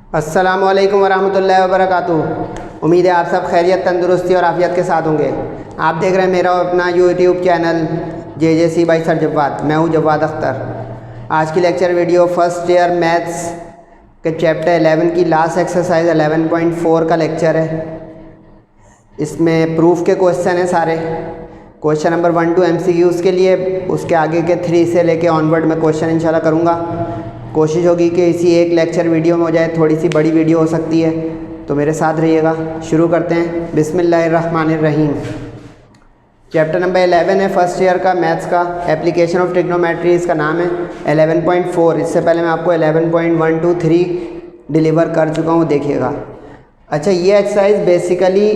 अस्सलामुअलैकुम वरहमतुल्लाहि वबरकातुहू। उम्मीद है आप सब खैरियत, तंदुरुस्ती और आफ़ियत के साथ होंगे। आप देख रहे हैं मेरा अपना YouTube channel JJC by sir Jawwad. मैं हूँ जव्वाद अख्तर। आज की lecture video first year maths के चैप्टर 11 की लास्ट एक्सरसाइज 11.4 का लेक्चर है। इसमें प्रूफ के क्वेश्चन हैं सारे। क्वेश्चन नंबर 1 to MCQs के लिए, उसके आगे के 3 से लेके ऑनवर्ड में क्वेश्चन इंशाल्लाह करूँगा। कोशिश होगी कि इसी एक लेक्चर वीडियो में हो जाए, थोड़ी सी बड़ी वीडियो हो सकती है, तो मेरे साथ रहिएगा। शुरू करते हैं। बिस्मिल्लाहिर्रहमानिर्रहीम। चैप्टर नंबर 11 है फर्स्ट ईयर का मैथ्स का, एप्लीकेशन ऑफ ट्रिग्नोमेट्री इसका नाम है। 11.4, इससे पहले मैं आपको 11.1 to 3 डिलीवर कर चुका हूँ, देखिएगा। अच्छा, ये एक्सरसाइज बेसिकली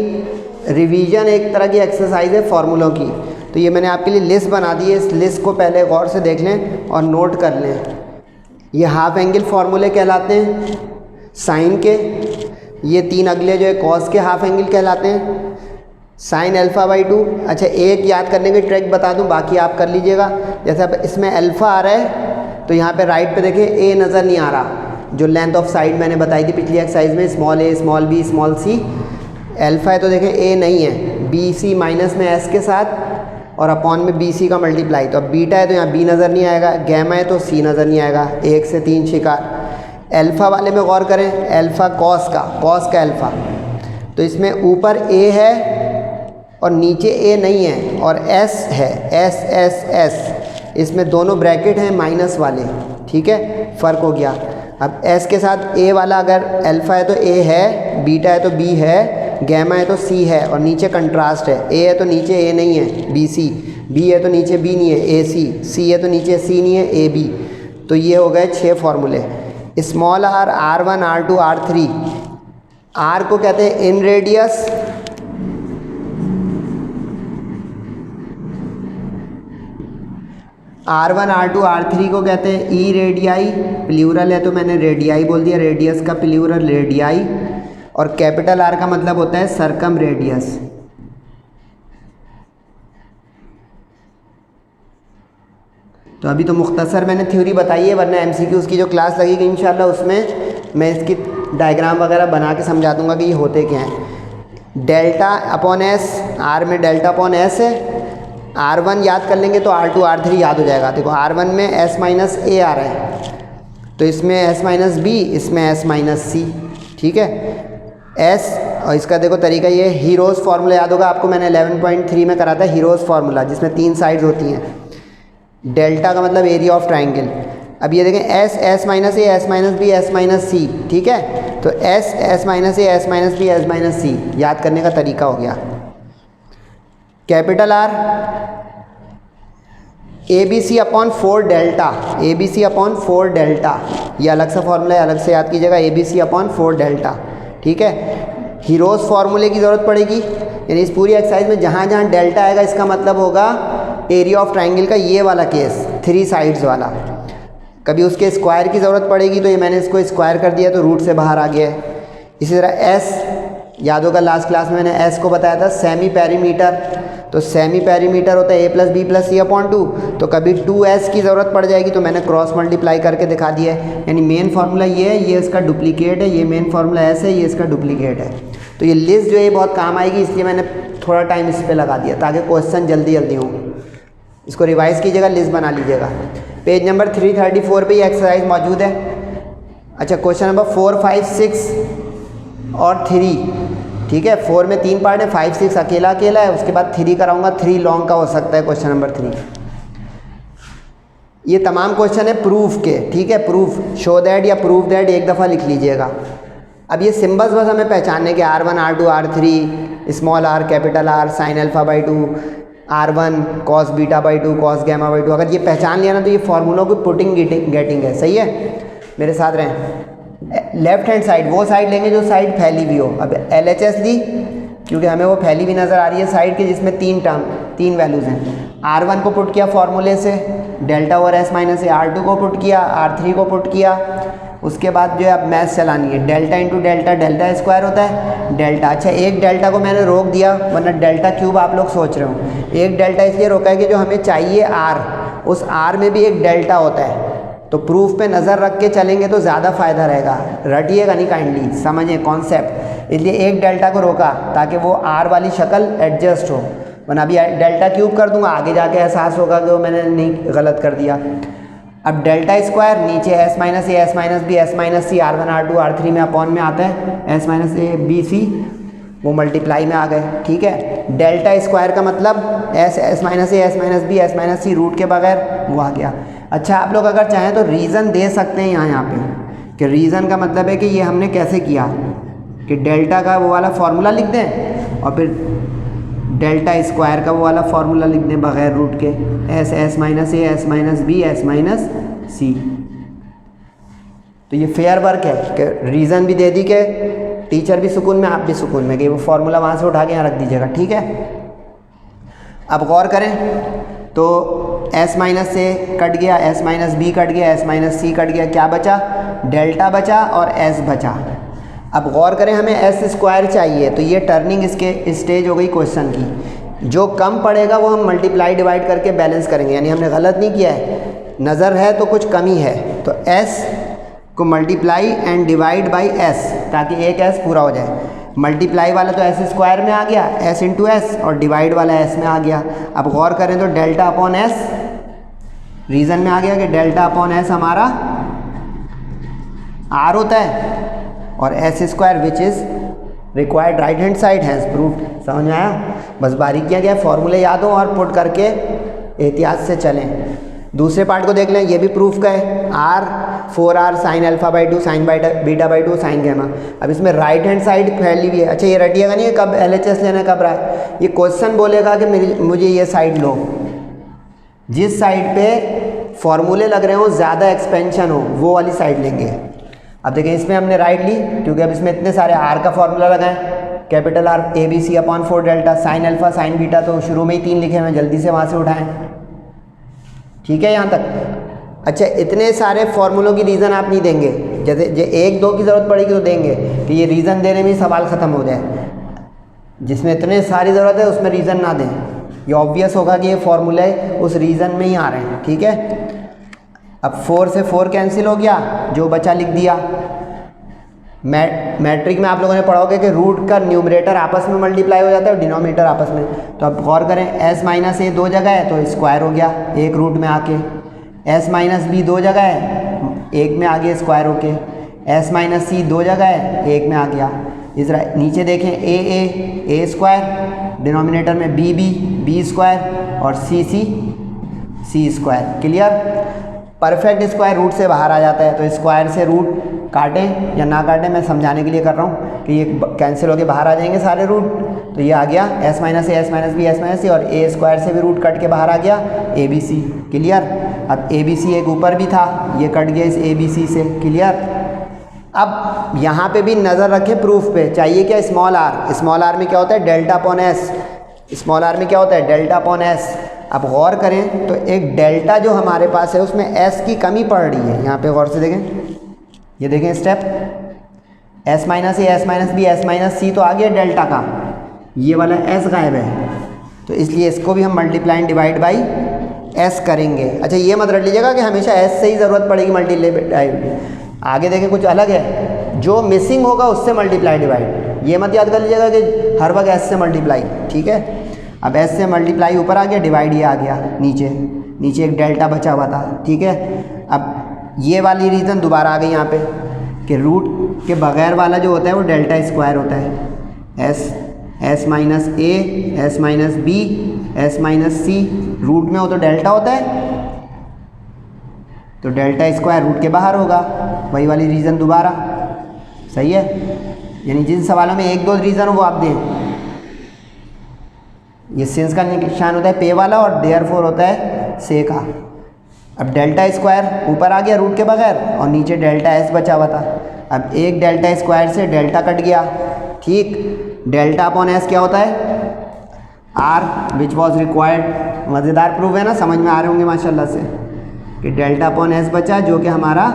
रिवीजन एक तरह की एक्सरसाइज है फार्मूलों की। तो ये मैंने आपके लिए लिस्ट बना दी है, इस लिस्ट को पहले गौर से देख लें और नोट कर लें। ये हाफ एंगल फार्मूले कहलाते हैं साइन के। ये 3 अगले जो है कॉस के हाफ एंगल कहलाते हैं, साइन अल्फ़ा बाई 2। अच्छा, एक याद करने की ट्रिक बता दूं, बाकी आप कर लीजिएगा। जैसे अब इसमें अल्फ़ा आ रहा है तो यहाँ पे राइट पे देखें ए नज़र नहीं आ रहा। जो लेंथ ऑफ साइड मैंने बताई थी पिछली एक्सरसाइज में, स्मॉल ए small B small C. Alpha है तो देखें ए नहीं है, बी सी माइनस में एस के साथ और अपॉन में बी सी का मल्टीप्लाई। तो अब बीटा है तो यहाँ बी नज़र नहीं आएगा, गैमा है तो सी नज़र नहीं आएगा। 1 से 3 शिकार। अल्फ़ा वाले में गौर करें, अल्फ़ा कॉस का अल्फ़ा। तो इसमें ऊपर ए है और नीचे ए नहीं है और एस है, एस एस एस। इसमें दोनों ब्रैकेट हैं माइनस वाले, ठीक है, फ़र्क हो गया। अब एस के साथ ए वाला, अगर अल्फ़ा है तो ए है, बीटा है तो बी है, गैमा है तो सी है और नीचे कंट्रास्ट है। ए है तो नीचे ए नहीं है, बी सी। बी है तो नीचे बी नहीं है, ए सी। सी है तो नीचे सी नहीं है, ए बी। तो ये हो गए 6 फार्मूले। Small are, R1, R2, R3। Are को कहते हैं इन रेडियस, R1, R2, R3 को कहते हैं ई रेडियाई। प्लूरल है तो मैंने रेडियाई बोल दिया, रेडियस का प्लूरल रेडियाई। और कैपिटल आर का मतलब होता है सरकम रेडियस। तो अभी तो मुख्तसर मैंने थ्योरी बताई है, वरना MCQs की जो क्लास लगेगी इंशाल्लाह उसमें मैं इसकी डायग्राम वगैरह बना के समझा दूंगा कि ये होते क्या हैं। डेल्टा अपॉन एस, आर में डेल्टा अपॉन एस है। R1 याद कर लेंगे तो R2, R3 याद हो जाएगा। देखो R1 में S माइनस ए आ रहा है तो इसमें S माइनस बी, इसमें S माइनस सी, ठीक है। S और इसका देखो तरीका ये, हीरोज़ फार्मूला याद होगा आपको, मैंने 11.3 में करा था हीरोज़ फार्मूला, जिसमें 3 साइड्स होती हैं। डेल्टा का मतलब एरिया ऑफ ट्राइंगल। अब ये देखें S minus A, S minus B, S minus C, ठीक है। तो S minus A, S minus B, S minus C याद करने का तरीका हो गया। Capital R ABC upon 4 delta, ABC upon 4 delta, ये अलग सा फॉर्मूला है, अलग से याद कीजिएगा। ABC अपॉन 4 डेल्टा, ठीक है। हीरोज़ फार्मूले की ज़रूरत पड़ेगी, यानी इस पूरी एक्सरसाइज में जहाँ जहाँ डेल्टा आएगा इसका मतलब होगा एरिया ऑफ ट्राइंगल का ये वाला केस, 3 साइड्स वाला। कभी उसके स्क्वायर की ज़रूरत पड़ेगी तो ये मैंने इसको स्क्वायर कर दिया तो रूट से बाहर आ गया है। इसी तरह S याद होगा, लास्ट क्लास में मैंने S को बताया था सेमी पेरीमीटर। तो सेमी पेरीमीटर होता है A plus B plus C upon 2। तो कभी 2S की ज़रूरत पड़ जाएगी तो मैंने क्रॉस मल्टीप्लाई करके दिखा दिया है। यानी मेन फार्मूला ये है, ये इसका डुप्लीकेट है, ये मेन फार्मूला S है, ये इसका डुप्लीकेट है। तो ये लिस्ट जो है बहुत काम आएगी, इसलिए मैंने थोड़ा टाइम इस पर लगा दिया ताकि क्वेश्चन जल्दी जल्दी हो। इसको रिवाइज़ कीजिएगा, लिस्ट बना लीजिएगा। पेज नंबर 334 पे ये एक्सरसाइज मौजूद है। अच्छा, क्वेश्चन नंबर 4, 5, 6 और 3, ठीक है। 4 में 3 पार्ट है, 5, 6 अकेला अकेला है, उसके बाद 3 कराऊंगा, 3 लॉन्ग का हो सकता है क्वेश्चन नंबर 3। ये तमाम क्वेश्चन है प्रूफ के, ठीक है। प्रूफ, शो दैट या प्रूफ दैट एक दफ़ा लिख लीजिएगा। अब ये सिम्बल्स बस हमें पहचानने के, R1, R2, R3, small r, capital R, sine alpha by 2, R1 cos beta by 2, cos gamma by 2। अगर ये पहचान लिया ना तो ये फार्मूलों की पुटिंग गेटिंग है, सही है। मेरे साथ रहें। लेफ्ट हैंड साइड वो साइड लेंगे जो साइड फैली हुई हो। अब LHS ली क्योंकि हमें वो फैली हुई नज़र आ रही है साइड की, जिसमें 3 वैल्यूज़ हैं। R1 को पुट किया फार्मूले से, डेल्टा ओवर S माइनस ए। R2 को पुट किया, R3 को पुट किया। उसके बाद जो है अब मैथ्स चलानी है। Delta into delta, delta square होता है डेल्टा। अच्छा, एक डेल्टा को मैंने रोक दिया, वरना डेल्टा क्यूब आप लोग सोच रहे हो। एक डेल्टा इसलिए रोका है कि जो हमें चाहिए R, उस R में भी एक डेल्टा होता है, तो प्रूफ पे नज़र रख के चलेंगे तो ज़्यादा फ़ायदा रहेगा। रटिएगा नहीं, काइंडली समझिए कॉन्सेप्ट। इसलिए एक डेल्टा को रोका ताकि वो आर वाली शक्ल एडजस्ट हो, वरना अभी डेल्टा क्यूब कर दूंगा, आगे जाके एहसास होगा कि वो मैंने नहीं गलत कर दिया। अब डेल्टा स्क्वायर नीचे S minus A S minus B S minus C R1 R2 R3 में अपॉन में आता है, S minus A B C वो मल्टीप्लाई में आ गए। ठीक है, डेल्टा स्क्वायर का मतलब S minus A S minus B S minus C root के बगैर वो आ गया। अच्छा, आप लोग अगर चाहें तो रीज़न दे सकते हैं यहाँ पे, कि रीज़न का मतलब है कि ये हमने कैसे किया, कि डेल्टा का वो वाला फार्मूला लिख दें और फिर डेल्टा स्क्वायर का वो वाला फार्मूला लिख दें बगैर रूट के, S minus A S minus B S minus C. तो ये फेयर वर्क है कि रीज़न भी दे दी कि टीचर भी सुकून में, आप भी सुकून में, कि वो फार्मूला वहाँ से उठा के यहाँ रख दीजिएगा। ठीक है, अब गौर करें तो s माइनस से कट गया, s माइनस बी कट गया, s माइनस सी कट गया, क्या बचा, डेल्टा बचा और s बचा। अब गौर करें हमें s स्क्वायर चाहिए, तो ये टर्निंग इसके स्टेज हो गई क्वेश्चन की। जो कम पड़ेगा वो हम मल्टीप्लाई डिवाइड करके बैलेंस करेंगे, यानी हमने गलत नहीं किया है, नज़र है तो कुछ कमी है, तो s को multiply and divide by s ताकि एक s पूरा हो जाए। मल्टीप्लाई वाला तो एस स्क्वायर में आ गया, s इंटू एस, और डिवाइड वाला s में आ गया। अब गौर करें तो डेल्टा अपॉन s रीज़न में आ गया कि डेल्टा अपॉन s हमारा r होता है, और s square which is required right hand side has proved. समझ में आया? बस बारीकियाँ क्या है, फॉर्मूले याद हो और पुट करके एहतियात से चलें। दूसरे पार्ट को देख लें, ये भी प्रूफ का है, r 4r sine alpha by 2 sine beta by 2 sine gamma. अब इसमें राइट हैंड साइड फैली हुई है। अच्छा, ये रटिएगा नहीं है कब LHS लेना कब रहा है, ये क्वेश्चन बोलेगा कि मुझे ये साइड लो, जिस साइड पे फॉर्मूले लग रहे हो, ज़्यादा एक्सपेंशन हो, वो वाली साइड लेंगे। अब देखें इसमें हमने राइट ली क्योंकि अब इसमें इतने सारे r का फॉर्मूला लगाएं, capital R ABC upon 4 delta, sine alpha sign beta तो शुरू में ही 3 लिखे हुए, जल्दी से वहाँ से उठाएं। ठीक है यहाँ तक? अच्छा, इतने सारे फार्मूलों की रीज़न आप नहीं देंगे, जैसे एक दो की ज़रूरत पड़ेगी तो देंगे कि ये रीज़न देने में ही सवाल ख़त्म हो जाए। जिसमें इतने सारी ज़रूरत है उसमें रीज़न ना दें, ये ऑब्वियस होगा कि ये फार्मूले उस रीज़न में ही आ रहे हैं। ठीक है, अब 4 से 4 कैंसिल हो गया, जो बचा लिख दिया। मैट्रिक में आप लोगों ने पढ़ोगे कि रूट का न्यूमरेटर आपस में मल्टीप्लाई हो जाता है और डिनोमिनेटर आपस में। तो अब गौर करें, s माइनस ए 2 जगह है तो स्क्वायर हो गया एक रूट में आके, s माइनस बी 2 जगह है एक में आ गया स्क्वायर होके, s माइनस सी 2 जगह है एक में आ गया। इस नीचे देखें ए स्क्वायर, डिनोमिनेटर में बी स्क्वायर और C square. Clear? Perfect square root से बाहर आ जाता है, तो स्क्वायर से रूट काटें या ना काटें, मैं समझाने के लिए कर रहा हूँ कि ये कैंसिल होके बाहर आ जाएंगे सारे रूट। तो ये आ गया s minus A S minus B S minus C, और a स्क्वायर से भी रूट कट के बाहर आ गया ABC। क्लियर? अब ABC एक ऊपर भी था, ये कट गया इस ABC से। क्लियर? अब यहाँ पे भी नज़र रखें प्रूफ पे, चाहिए क्या, स्मॉल r में क्या होता है, delta upon s, small r में क्या होता है, डेल्टा अपॉन s। अब गौर करें तो एक डेल्टा जो हमारे पास है उसमें s की कमी पड़ रही है। यहाँ पे गौर से देखें, ये देखें step, s minus A S minus B S minus C तो आ गया डेल्टा का, ये वाला s गायब है, तो इसलिए इसको भी हम multiply and divide by s करेंगे। अच्छा, ये मत रट लीजिएगा कि हमेशा s से ही ज़रूरत पड़ेगी मल्टीप्लाई, आगे देखें कुछ अलग है, जो मिसिंग होगा उससे मल्टीप्लाई डिवाइड, ये मत याद कर लीजिएगा कि हर वक्त s से मल्टीप्लाई। ठीक है, अब s से मल्टीप्लाई ऊपर आ गया, डिवाइड ये आ गया नीचे एक डेल्टा बचा हुआ था। ठीक है, अब ये वाली रीज़न दोबारा आ गई यहाँ पे कि रूट के बगैर वाला जो होता है वो डेल्टा स्क्वायर होता है, s minus A S minus B S minus C, root में हो तो डेल्टा होता है, तो डेल्टा स्क्वायर रूट के बाहर होगा, वही वाली रीज़न दोबारा। सही है? यानी जिन सवालों में एक दो रीज़न हो वो आप दें। ये सिंस का निशान होता है पे वाला और देयरफॉर होता है से का। अब डेल्टा स्क्वायर ऊपर आ गया रूट के बगैर और नीचे डेल्टा s बचा हुआ था। अब एक डेल्टा स्क्वायर से डेल्टा कट गया। ठीक, डेल्टा अपॉन s क्या होता है, r विच वॉज रिक्वायर्ड। मज़ेदार प्रूफ है ना, समझ में आ रहे होंगे माशाल्लाह से कि डेल्टा अपॉन s बचा जो कि हमारा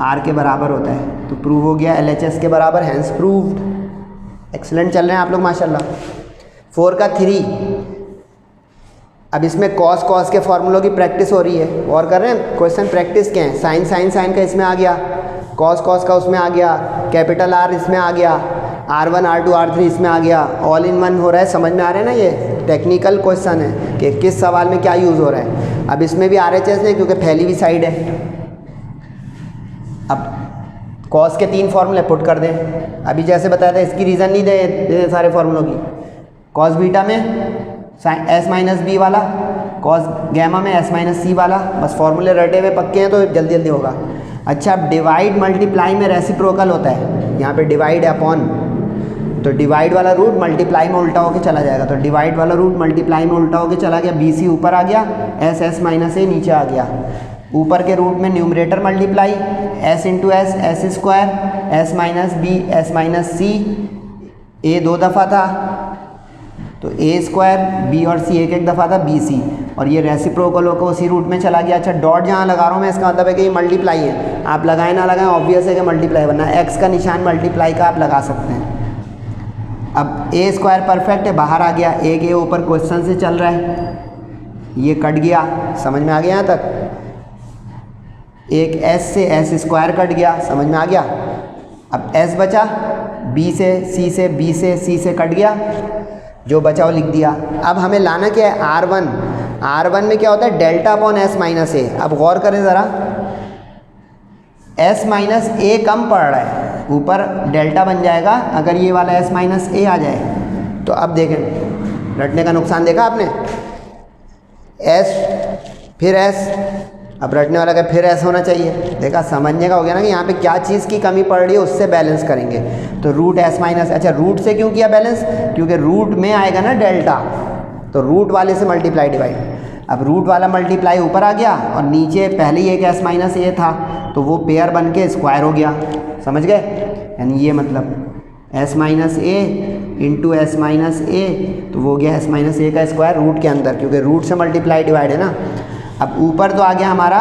r के बराबर होता है। तो प्रूव हो गया LHS के बराबर, हैंस प्रूव्ड। एक्सीलेंट चल रहे हैं आप लोग माशाल्लाह। 4 का 3, अब इसमें कॉस कॉस के फॉर्मूलों की प्रैक्टिस हो रही है, और कर रहे हैं क्वेश्चन प्रैक्टिस के हैं। साइन साइन साइन का इसमें आ गया, कॉस कॉस का उसमें आ गया, कैपिटल आर इसमें आ गया, R1 R2 R3 इसमें आ गया, ऑल इन वन हो रहा है। समझ में आ रहा है ना, ये टेक्निकल क्वेश्चन है कि किस सवाल में क्या यूज़ हो रहा है। अब इसमें भी RHS है क्योंकि फैली हुई साइड है। अब कॉस के 3 फॉर्मूले पुट कर दें। अभी जैसे बताया था, इसकी रीज़न नहीं दे सारे फॉर्मूलों की। कॉस बीटा में एस माइनस बी वाला, कॉस गैमा में एस माइनस सी वाला। बस फॉर्मूले रटे हुए पक्के हैं तो जल्दी जल्दी होगा। अच्छा, अब डिवाइड मल्टीप्लाई में रेसिप्रोकल होता है। यहाँ पे डिवाइड है अपॉन, तो डिवाइड वाला रूट मल्टीप्लाई में उल्टा होके चला जाएगा। तो डिवाइड वाला रूट मल्टीप्लाई में उल्टा होके चला गया, बी सी ऊपर आ गया, एस एस माइनस ए नीचे आ गया। ऊपर के रूट में numerator multiply, S into S, S square, S minus B, S minus C. A 2 दफ़ा था तो ए स्क्वायर, बी और सी एक दफ़ा था, बी सी, और ये रेसिप्रोकल होकर उसी रूट में चला गया। अच्छा, डॉट जहाँ लगा रहा हूँ मैं, इसका मतलब है कि ये मल्टीप्लाई है। आप लगाएं ना लगाएं, ऑब्वियस है कि मल्टीप्लाई, वरना एक्स का निशान मल्टीप्लाई का आप लगा सकते हैं। अब ए स्क्वायर परफेक्ट है, बाहर आ गया। एक ए ऊपर क्वेश्चन से चल रहा है, ये कट गया। समझ में आ गया यहाँ तक? एक एस से एस स्क्वायर कट गया, समझ में आ गया। अब एस बचा, बी से सी से, बी से सी से कट गया, जो बचा वो लिख दिया। अब हमें लाना क्या है? R1। R1 में क्या होता है? डेल्टा अपॉन एस माइनस ए। अब गौर करें ज़रा, एस माइनस ए कम पड़ रहा है, ऊपर डेल्टा बन जाएगा अगर ये वाला एस माइनस ए आ जाए। तो अब देखें, रटने का नुकसान देखा आपने, एस फिर एस, अब रटने वाला का फिर एस होना चाहिए। देखा, समझने का हो गया ना कि यहाँ पे क्या चीज़ की कमी पड़ रही है, उससे बैलेंस करेंगे। तो रूट एस माइनस, अच्छा रूट से क्यों किया बैलेंस? क्योंकि रूट में आएगा ना डेल्टा, तो रूट वाले से मल्टीप्लाई डिवाइड। अब रूट वाला मल्टीप्लाई ऊपर आ गया और नीचे पहले ही एक एस माइनस ए था, तो वो पेयर बन के स्क्वायर हो गया। समझ गए? यानी ये मतलब एस माइनस ए इंटू एस माइनस ए, तो वो हो गया एस माइनस ए का स्क्वायर रूट के अंदर, क्योंकि रूट से मल्टीप्लाई डिवाइड है ना। अब ऊपर तो आ गया हमारा,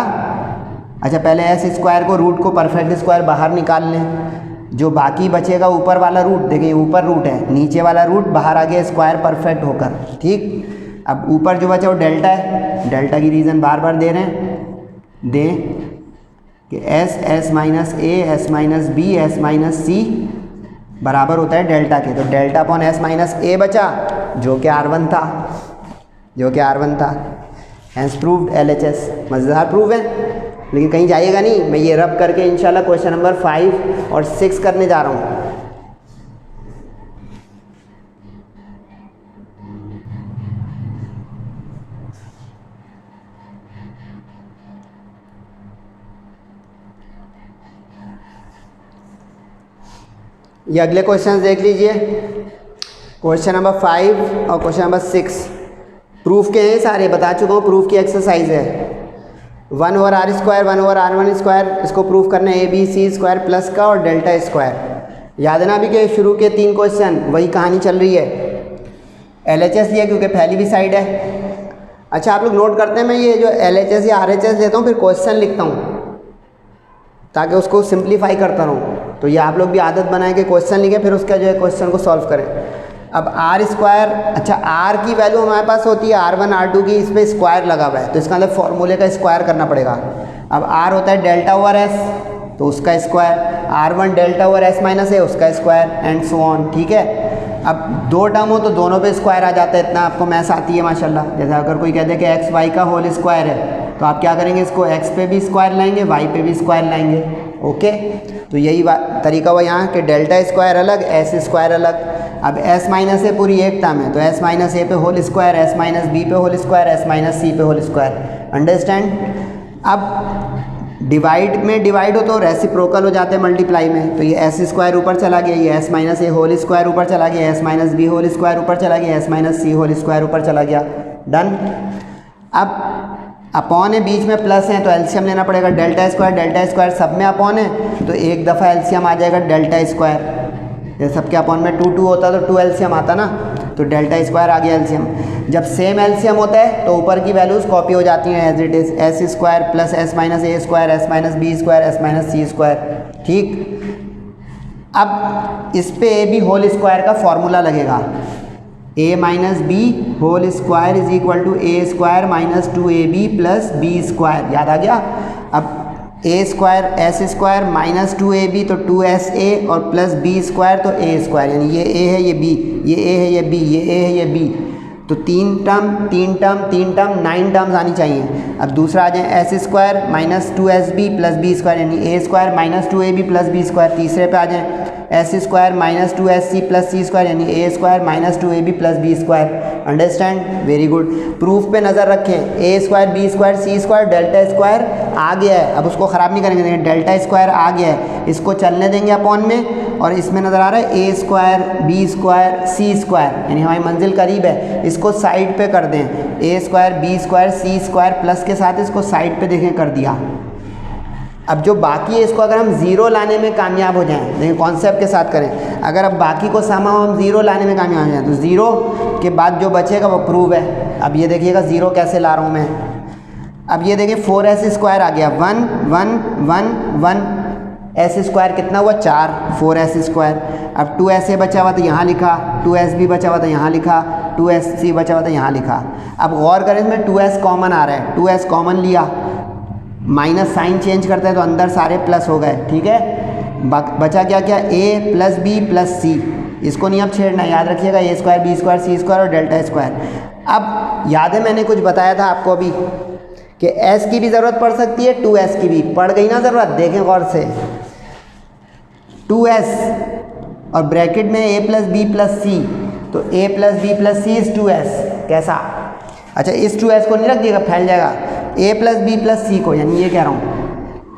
अच्छा पहले एस स्क्वायर को, रूट को परफेक्ट स्क्वायर बाहर निकाल लें। जो बाकी बचेगा ऊपर वाला रूट, देखिए ऊपर रूट है, नीचे वाला रूट बाहर आ गया स्क्वायर परफेक्ट होकर। ठीक, अब ऊपर जो बचा वो डेल्टा है। डेल्टा की रीज़न बार बार दे रहे हैं, दें कि S S minus A, S minus B, S minus C बराबर होता है डेल्टा के। तो delta upon S minus A बचा, जो कि R1 था, जो कि R1 था। Hence proved LHS। मज़ेदार प्रूव है, लेकिन कहीं जाइएगा नहीं। मैं ये रब करके इंशाल्लाह क्वेश्चन नंबर 5 और 6 करने जा रहा हूँ। ये अगले क्वेश्चन देख लीजिए, क्वेश्चन नंबर 5 और क्वेश्चन नंबर 6 प्रूफ के हैं सारे, बता चुका हूँ, प्रूफ की एक्सरसाइज है। 1 over R square, 1 over R1 square, इसको प्रूफ करना है, ABC स्क्वायर प्लस का और डेल्टा स्क्वायर। याद है ना अभी के शुरू के 3 क्वेश्चन, वही कहानी चल रही है। LHS लिया क्योंकि फैली भी साइड है। अच्छा, आप लोग नोट करते हैं, मैं ये जो LHS या RHS लेता हूँ, फिर क्वेश्चन लिखता हूँ ताकि उसको सिंप्लीफाई करता रहूँ। तो ये आप लोग भी आदत बनाएं कि क्वेश्चन लिखें, फिर उसका जो है क्वेश्चन को सॉल्व करें। अब आर स्क्वायर, अच्छा आर की वैल्यू हमारे पास होती है R1 R2 की, इस पर स्क्वायर लगा हुआ है, तो इसका मतलब फॉर्मूले का स्क्वायर करना पड़ेगा। अब आर होता है डेल्टा ओवर एस, तो उसका square, R1 delta over S minus है, उसका स्क्वायर, एंड सो ऑन। ठीक है, अब 2 टर्म हो तो दोनों पे स्क्वायर आ जाता है। इतना आपको मैथ्स आती है माशाल्लाह। जैसे अगर कोई कहते हैं कि एक्स वाई का होल स्क्वायर है, तो आप क्या करेंगे, इसको एक्स पे भी स्क्वायर लाएंगे, वाई पे भी स्क्वायर लाएंगे। ओके, तो यही तरीका हुआ यहाँ कि डेल्टा स्क्वायर अलग, एस स्क्वायर अलग। अब एस माइनस ए पूरी एक टर्म है, तो एस माइनस ए पे whole square, S minus B पे whole square, S minus C पे होल स्क्वायर। अंडरस्टैंड? अब डिवाइड में डिवाइड हो तो रेसिप्रोकल हो जाते हैं मल्टीप्लाई में, तो ये एस स्क्वायर ऊपर चला गया, ये S minus A whole square ऊपर चला गया, S minus B whole square ऊपर चला गया, S minus C whole square ऊपर चला गया। डन। अब अपॉन है, बीच में प्लस है, तो एलसीएम लेना पड़ेगा। डेल्टा स्क्वायर सब में अपॉन है, तो एक दफ़ा एलसीएम आ जाएगा डेल्टा स्क्वायर। ये सबके अपॉन में 2 2 होता तो 2 एलसीएम आता ना, तो डेल्टा स्क्वायर आ गया एलसीएम। जब सेम एलसीएम होता है तो ऊपर की वैल्यूज़ कॉपी हो जाती हैं as it is, S square plus S minus A square, S minus B square, S minus C square. ठीक, अब इस पे ए बी होल स्क्वायर का फॉर्मूला लगेगा। A minus B whole square is equal to A square minus 2ab plus B square. याद आ गया? अब A square S square minus 2ab तो 2sa और प्लस बी स्क्वायर तो ए स्क्वायर, यानी ये ए है ये बी, ये ए है ये बी, ये ए है ये बी, तो तीन टर्म 9 टर्म्स आनी चाहिए। अब दूसरा आ जाए S square minus 2sb plus B square यानी A square minus 2ab plus B square. तीसरे पे आ जाए S square minus 2sc plus C square यानी A square minus 2ab plus B square. Understand? Very good. Proof पे नज़र रखें, A square B square C square delta square आ गया है, अब उसको ख़राब नहीं करेंगे, डेल्टा स्क्वायर आ गया है, इसको चलने देंगे अपॉन में, और इसमें नज़र आ रहा है ए square B square C square यानी हमारी मंजिल करीब है, इसको साइड पे कर दें, ए square B square C square plus के साथ इसको साइड पे देखें कर दिया। अब जो बाकी है इसको अगर हम ज़ीरो लाने में कामयाब हो जाएं, देखिए कॉन्सेप्ट के साथ करें, अगर अब बाकी को समाओ हम ज़ीरो लाने में कामयाब हो जाएं तो ज़ीरो के बाद जो बचेगा वो प्रूव है। अब ये देखिएगा ज़ीरो कैसे ला रहा हूँ मैं। अब ये देखिए 4s स्क्वायर आ गया, 1 1 1 1 एस स्क्वायर कितना हुआ 4, 4s स्क्वायर। अब 2sa बचा हुआ तो यहाँ लिखा, 2sb बचा हुआ तो यहाँ लिखा, 2sc बचा हुआ तो यहाँ लिखा। अब गौर करें इसमें 2s कॉमन आ रहा है, 2s कॉमन लिया, माइनस साइन चेंज करते हैं तो अंदर सारे प्लस हो गए, ठीक है। बचा क्या क्या a प्लस बी प्लस सी, इसको नहीं अब छेड़ना, याद रखिएगा ए square B square C square और डेल्टा स्क्वायर। अब याद है मैंने कुछ बताया था आपको अभी कि s की भी ज़रूरत पड़ सकती है, 2s की भी पड़ गई ना ज़रूरत, देखें गौर से 2s और ब्रैकेट में a plus B plus C, तो a plus B plus C is 2s। कैसा? अच्छा इस 2s को नहीं रख दिएगा, फैल जाएगा, a plus B plus C को, यानी ये कह रहा हूँ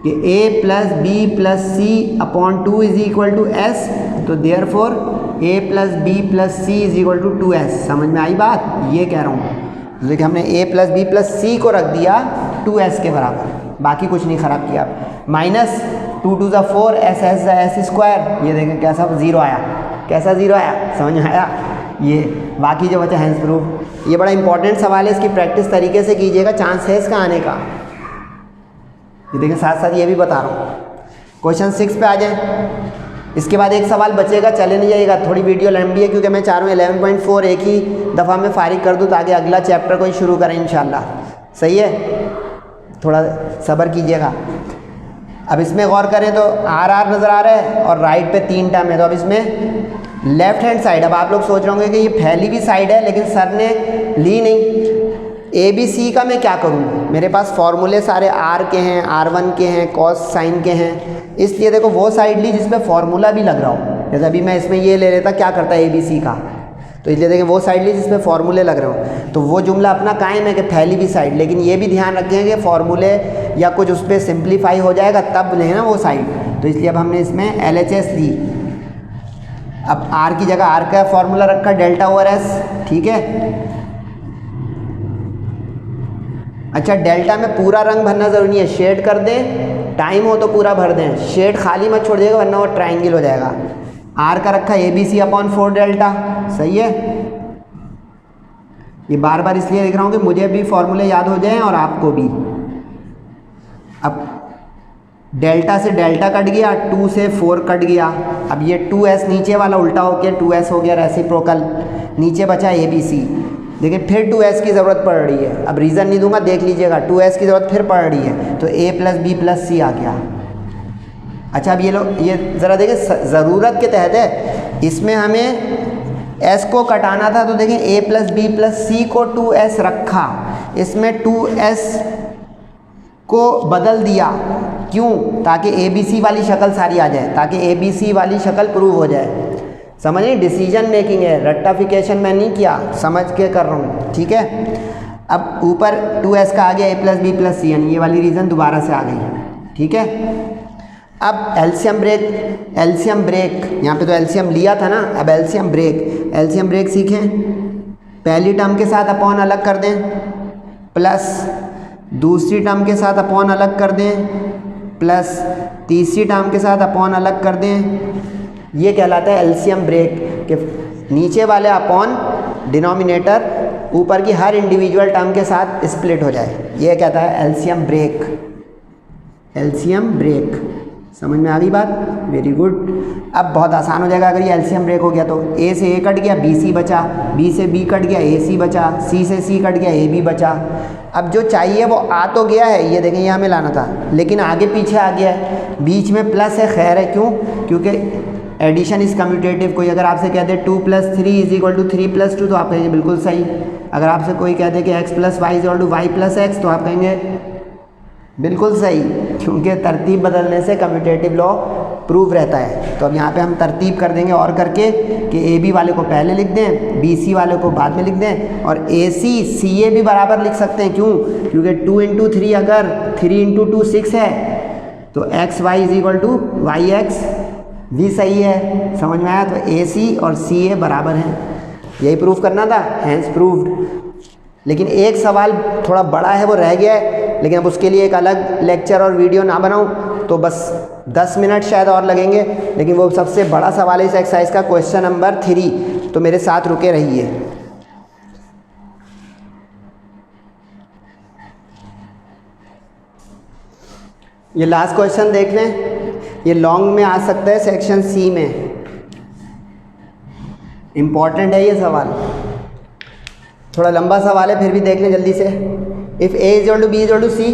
कि a plus B plus C upon 2 is equal to s, तो therefore a plus B plus C is equal to 2s। समझ में आई बात? ये कह रहा हूँ, देखिए हमने a plus B plus C को रख दिया 2s के बराबर, बाकी कुछ नहीं ख़राब किया। माइनस 2 2 ज़ा 4 s स्क्वायर, ये देखें कैसा ज़ीरो आया, कैसा ज़ीरो आया, समझ में आया? ये बाकी जो बचा हैंस प्रूफ, ये बड़ा इंपॉर्टेंट सवाल है, इसकी प्रैक्टिस तरीके से कीजिएगा, चांस है इसका आने का। ये देखिए साथ साथ ये भी बता रहा हूँ। क्वेश्चन 6 पे आ जाए, इसके बाद एक सवाल बचेगा, चले नहीं जाइएगा, थोड़ी वीडियो लंबी है क्योंकि मैं चाह रहा हूँ 11.4 एक ही दफ़ा में फारिग कर दूँ ताकि अगला चैप्टर को ही शुरू करें इंशाल्लाह। सही है, थोड़ा सब्र कीजिएगा। अब इसमें गौर करें तो आर आर नज़र आ रहा है और राइट पे 3 टर्म है, तो अब इसमें लेफ्ट हैंड साइड, अब आप लोग सोच रहे होंगे कि ये फैली भी साइड है लेकिन सर ने ली नहीं, ए बी सी का मैं क्या करूँ, मेरे पास फॉर्मूले सारे आर के हैं, R1 के हैं, कॉस साइन के हैं, इसलिए देखो वो साइड ली जिसमें फॉर्मूला भी लग रहा हो। जैसे अभी मैं इसमें ये ले लेता, क्या करता है ए बी सी का, तो इसलिए देखें वो साइड ली जिसमें फॉर्मूले लग रहे हो, तो वो जुमला अपना कायम है कि फैली भी साइड, लेकिन ये भी ध्यान रखें कि फॉर्मूले या कुछ उस पर सिंप्लीफाई हो जाएगा तब लें ना वो साइड, तो इसलिए अब हमने इसमें LHS ली। अब आर की जगह आर का फॉर्मूला रखा डेल्टा ओवर एस, ठीक है। अच्छा डेल्टा में पूरा रंग भरना ज़रूरी नहीं है, शेड कर दें, टाइम हो तो पूरा भर दें, शेड खाली मत छोड़ देगा वरना वो ट्रायंगल हो जाएगा। आर का रखा ABC अपॉन 4 डेल्टा, सही है। ये बार बार इसलिए लिख रहा हूँ कि मुझे भी फॉर्मूले याद हो जाएं और आपको भी। अब डेल्टा से डेल्टा कट गया, 2 से 4 कट गया, अब ये 2s नीचे वाला उल्टा हो गया, 2s हो गया रेसिप्रोकल, नीचे बचा ABC। देखिए फिर 2s की ज़रूरत पड़ रही है, अब रीज़न नहीं दूंगा, देख लीजिएगा 2s की ज़रूरत फिर पड़ रही है, तो a प्लस बी प्लस सी आ गया। अच्छा अब ये लोग ये ज़रा देखिए ज़रूरत के तहत है, इसमें हमें s को कटाना था, तो देखें a plus B plus C को 2s रखा, इसमें 2s को बदल दिया, क्यों? ताकि ABC वाली शक्ल सारी आ जाए, ताकि ABC वाली शक्ल प्रूव हो जाए। समझिए डिसीजन मेकिंग है, रट्टाफिकेशन मैं नहीं किया, समझ के कर रहा हूँ, ठीक है। अब ऊपर 2s का आ गया a प्लस बी प्लस सी, यानी ये वाली रीज़न दोबारा से आ गई, ठीक है। अब एलसीएम ब्रेक, यहाँ पे तो एलसीएम लिया था ना, अब एलसीएम ब्रेक सीखें। पहली टर्म के साथ अपॉन अलग कर दें, प्लस दूसरी टर्म के साथ अपॉन अलग कर दें, प्लस तीसरी टर्म के साथ अपॉन अलग कर दें, ये कहलाता है एलसीएम ब्रेक, कि नीचे वाले अपॉन डिनोमिनेटर ऊपर की हर इंडिविजुअल टर्म के साथ स्प्लिट हो जाए, ये कहता है एलसीएम ब्रेक। समझ में आ गई बात? Very good. अब बहुत आसान हो जाएगा अगर ये एलसीएम ब्रेक हो गया तो। ए से ए कट गया, बी सी बचा, बी से बी कट गया, ए सी बचा, सी से सी कट गया, ए बी बचा। अब जो चाहिए वो आ तो गया है, ये देखें यहाँ में लाना था, लेकिन आगे पीछे आ गया है, बीच में प्लस है, खैर है, क्यों? क्योंकि एडिशन इज कम्यूटेटिव। कोई अगर आपसे कह दे 2 + 3 = 3 + 2 तो आप कहेंगे बिल्कुल सही। अगर आपसे कोई कह दे कि x + y = y + x तो आप कहेंगे बिल्कुल सही, क्योंकि तरतीब बदलने से कम्यूटेटिव लॉ प्रूव रहता है। तो अब यहाँ पे हम तरतीब कर देंगे और करके कि ए बी वाले को पहले लिख दें, बी सी वाले को बाद में लिख दें, और ए सी सी ए भी बराबर लिख सकते हैं। क्यों? क्योंकि 2 × 3 अगर 3 × 2 6 है तो x y = yx भी सही है। समझ में आया? तो ए सी और सी ए बराबर हैं, यही प्रूफ करना था, हैंस प्रूव्ड। लेकिन एक सवाल थोड़ा बड़ा है वो रह गया है, लेकिन अब उसके लिए एक अलग लेक्चर और वीडियो ना बनाऊं तो बस 10 मिनट शायद और लगेंगे, लेकिन वो सबसे बड़ा सवाल है इस एक्सरसाइज का, क्वेश्चन नंबर 3। तो मेरे साथ रुके रहिए। ये लास्ट क्वेश्चन देख लें, ये लॉन्ग में आ सकता है सेक्शन सी में, इम्पॉर्टेंट है ये सवाल, थोड़ा लंबा सवाल है, फिर भी देख लें जल्दी से। If A = B = C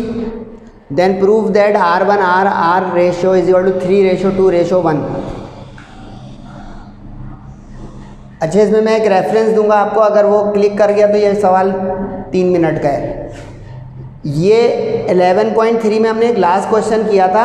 then prove that R1 R ratio = 3:2:1। अच्छा, इसमें मैं एक रेफरेंस दूंगा आपको, अगर वो क्लिक कर गया तो ये सवाल 3 मिनट का है। ये 11.3 में हमने एक लास्ट क्वेश्चन किया था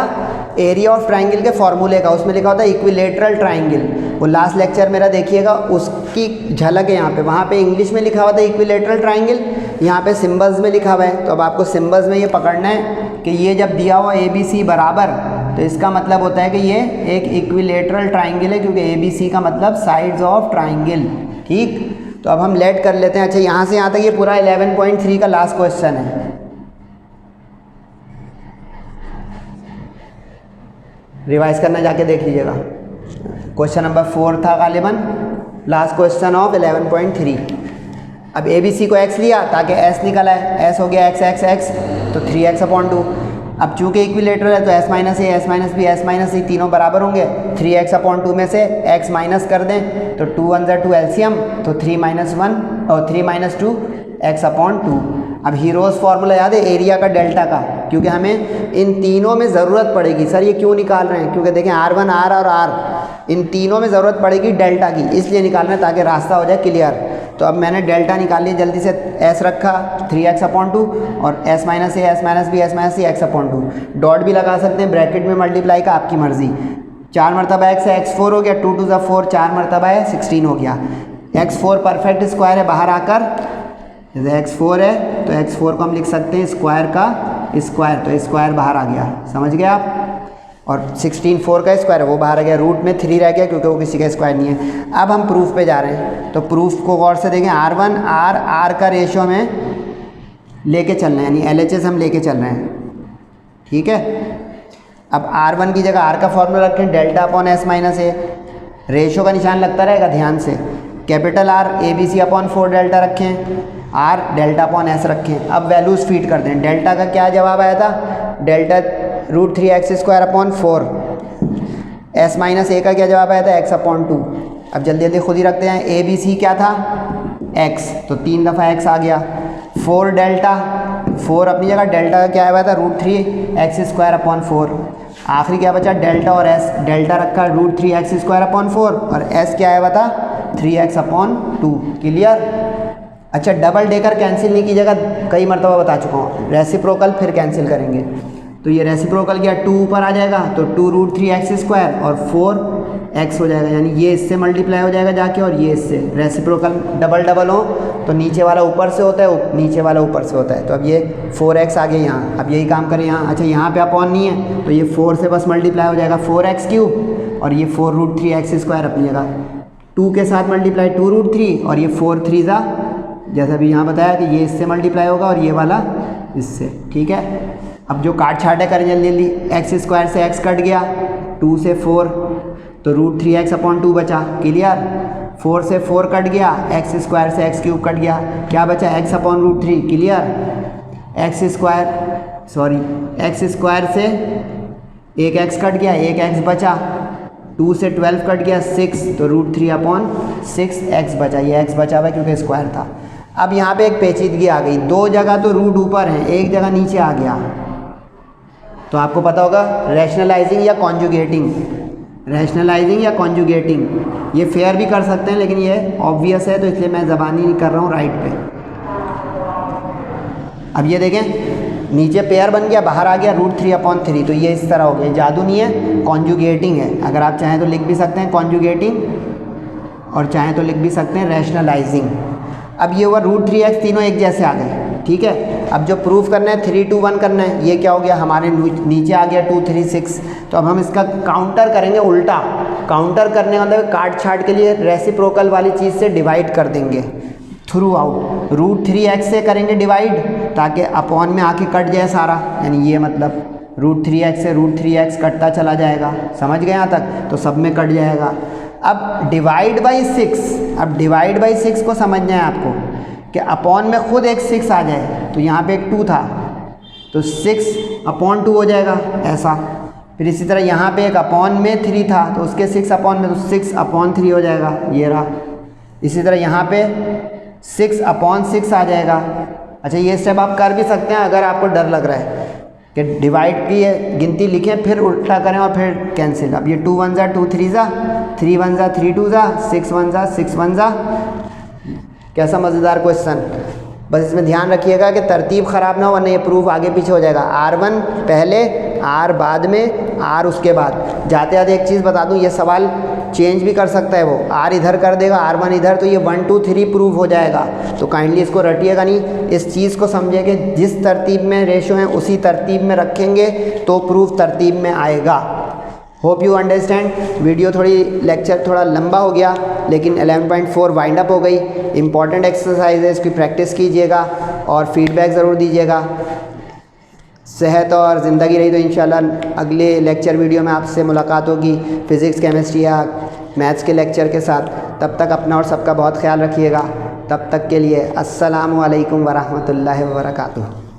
एरिया ऑफ ट्राइंगल के फॉर्मूले का, उसमें लिखा होता है इक्विलेटरल ट्राइंगल। वो लास्ट लेक्चर मेरा देखिएगा, उसकी झलक है यहाँ पे। वहाँ पे इंग्लिश में लिखा हुआ था इक्विलेटरल ट्राइंगल, यहाँ पे सिम्बल्स में लिखा हुआ है। तो अब आपको सिम्बल्स में ये पकड़ना है कि ये जब दिया हुआ ABC बराबर, तो इसका मतलब होता है कि ये एक इक्विलेटरल ट्राइंगल है, क्योंकि ABC का मतलब साइड्स ऑफ ट्राइंगल। ठीक, तो अब हम लेट कर लेते हैं। अच्छा, यहाँ से यहाँ तक ये पूरा 11.3 का लास्ट क्वेश्चन है। रिवाइज करना जाके देख लीजिएगा। क्वेश्चन नंबर 4 था गालिबन, लास्ट क्वेश्चन ऑफ 11.3। अब ABC को x लिया ताकि s निकल आए, s हो गया x तो 3x/2। अब चूंकि इक्विलेटरल है तो s - a, s - b, s - c तीनों बराबर होंगे। 3x/2 में से x माइनस कर दें तो 2 × 1 2 एलसीएम, तो 3 - 1 और 3 - 2 x/2। अब हीरोज़ फार्मूला याद है एरिया का डेल्टा का, क्योंकि हमें इन तीनों में ज़रूरत पड़ेगी। सर ये क्यों निकाल रहे हैं? क्योंकि देखें R1 R और R इन तीनों में ज़रूरत पड़ेगी डेल्टा की, इसलिए निकाल रहे हैं ताकि रास्ता हो जाए क्लियर। तो अब मैंने डेल्टा निकाल लिया, जल्दी से s रखा 3x/2 और s - a, s - b, s - c x/2। Dot भी लगा सकते हैं, ब्रैकेट में मल्टीप्लाई का आपकी मर्जी। 4 मरतबा x है, x4 हो गया, 2 × 2 = 4, 4 मरतबा है 16 हो गया। x4 परफेक्ट स्क्वायर है, बाहर आकर x4 है तो x4 को हम लिख सकते हैं स्क्वायर का स्क्वायर, तो स्क्वायर बाहर आ गया, समझ गए आप। और 16 4 का स्क्वायर है वो बाहर आ गया, रूट में 3 रह गया क्योंकि वो किसी का स्क्वायर नहीं है। अब हम प्रूफ पे जा रहे हैं, तो प्रूफ को गौर से देखें। R1 R का रेशो में लेके चलना है, यानी LHS हम लेके चल रहे हैं, ठीक है। अब R1 की जगह R का फॉर्मूला रखें, डेल्टा/s - a, रेशो का निशान लगता रहेगा ध्यान से। कैपिटल R ABC/4 डेल्टा रखें, R डेल्टा/s रखें। अब वैल्यूज़ फीड कर दें। डेल्टा का क्या जवाब आया था? Delta √3x²/4। s - a का क्या जवाब आया था? x/2। अब जल्दी जल्दी खुद ही रखते हैं। ABC क्या था? x, तो 3 दफ़ा x आ गया। 4 डेल्टा, 4 अपनी जगह, डेल्टा का क्या आया था? √3x²/4। आखिरी क्या बचा? डेल्टा और s। डेल्टा रखा √3x²/4 और s क्या आया था? 3x/2। क्लियर? अच्छा, डबल डेकर कैंसिल नहीं कीजिएगा, कई मरतबा बता चुका हूँ। रेसिप्रोकल फिर कैंसिल करेंगे, तो ये रेसिप्रोकल क्या 2 ऊपर आ जाएगा, तो 2 √3x² और 4x हो जाएगा, यानी ये इससे मल्टीप्लाई हो जाएगा जाके और ये इससे। रेसिप्रोकल डबल डबल हो तो नीचे वाला ऊपर से होता है, नीचे वाला ऊपर से होता है। तो अब ये 4x आ गया यहाँ। अब यही काम करें यहाँ। अच्छा, यहाँ पे अपॉन नहीं है तो ये 4 से बस मल्टीप्लाई हो जाएगा, 4x³ और ये 4 √3x² अपनी जगह। 2 के साथ मल्टीप्लाई 2 √3 और ये 4 3 ज़ा, जैसा भी यहाँ बताया कि ये इससे मल्टीप्लाई होगा और ये वाला इससे, ठीक है। अब जो काट छाटे करें जल्दी जल्दी। x² से x कट गया, 2 से 4 तो √3x/2 बचा। क्लियर? 4 से 4 कट गया, x² से x³ कट गया, क्या बचा? x/√3। क्लियर? x² से एक एक्स कट गया, एक एक्स बचा, 2 से 12 कट गया 6, तो √3/6 एक्स बचा। ये एक्स बचा हुआ है क्योंकि स्क्वायर था। अब यहाँ पे एक पेचीदगी आ गई, 2 जगह तो रूट ऊपर है, एक जगह नीचे आ गया। तो आपको पता होगा रैशनलाइजिंग या कॉन्जुगेटिंग, रैशनलाइजिंग या कॉन्जुगेटिंग, ये फेयर भी कर सकते हैं लेकिन ये ऑब्वियस है तो इसलिए मैं ज़बानी नहीं कर रहा हूँ राइट पे। अब ये देखें नीचे पेयर बन गया, बाहर आ गया √3/3, तो ये इस तरह हो गया। जादू नहीं है, कॉन्जुगेटिंग है। अगर आप चाहें तो लिख भी सकते हैं कॉन्जुगेटिंग और चाहें तो लिख भी सकते हैं रैशनलाइजिंग। अब ये हुआ √3x, तीनों एक जैसे आ गए, ठीक है। अब जो प्रूफ करना है 3 2 1 करना है, ये क्या हो गया हमारे नीचे आ गया 2 3 6। तो अब हम इसका काउंटर करेंगे उल्टा। काउंटर करने का मतलब काट छाट के लिए रेसिप्रोकल वाली चीज़ से डिवाइड कर देंगे थ्रू आउट। √3x से करेंगे डिवाइड ताकि अपॉन में आके कट जाए सारा, यानी ये मतलब √3x से √3x कटता चला जाएगा। समझ गए यहाँ तक? तो सब में कट जाएगा। अब डिवाइड बाई 6, अब डिवाइड बाई 6 को समझना है आपको कि अपॉन में खुद एक 6 आ जाए, तो यहाँ पे एक 2 था तो 6/2 हो जाएगा ऐसा। फिर इसी तरह यहाँ पे एक अपॉन में 3 था तो उसके 6/में, तो 6/3 हो जाएगा, ये रहा। इसी तरह यहाँ पे 6/6 आ जाएगा। अच्छा ये स्टेप आप कर भी सकते हैं अगर आपको डर लग रहा है कि डिवाइड की गिनती लिखें फिर उल्टा करें और फिर कैंसिल। अब ये 2 1 ज़ा 2 3 ज़ा 3 1 ज़ा 3 2 ज़ा 6 1 ज़ा 6 1 ज़ा। कैसा मज़ेदार क्वेश्चन। बस इसमें ध्यान रखिएगा कि तरतीब ख़राब ना हो वरना ये प्रूफ आगे पीछे हो जाएगा। R1 पहले, R बाद में, R उसके बाद। जाते जाते एक चीज़ बता दूं, ये सवाल चेंज भी कर सकता है वो, R इधर कर देगा R1 इधर, तो ये 1 2 3 प्रूफ हो जाएगा। तो काइंडली इसको रटिएगा नहीं, इस चीज़ को समझिए कि जिस तरतीब में रेशो हैं उसी तरतीब में रखेंगे तो प्रूफ तरतीब में आएगा। Hope you understand. Video lecture थोड़ा लंबा हो गया लेकिन 11.4 वाइंड अप हो गई। इंपॉर्टेंट एक्सरसाइज है, इसकी प्रैक्टिस कीजिएगा और फीडबैक ज़रूर दीजिएगा। सेहत और ज़िंदगी रही तो इंशाल्लाह अगले लेक्चर वीडियो में आपसे मुलाकात होगी फ़िज़िक्स, केमिस्ट्री या मैथ्स के लेक्चर के साथ। तब तक अपना और सबका बहुत ख्याल रखिएगा। तब तक के लिए अस्सलामु अलैकुम वरहमतुल्लाहि वबरकातुहू।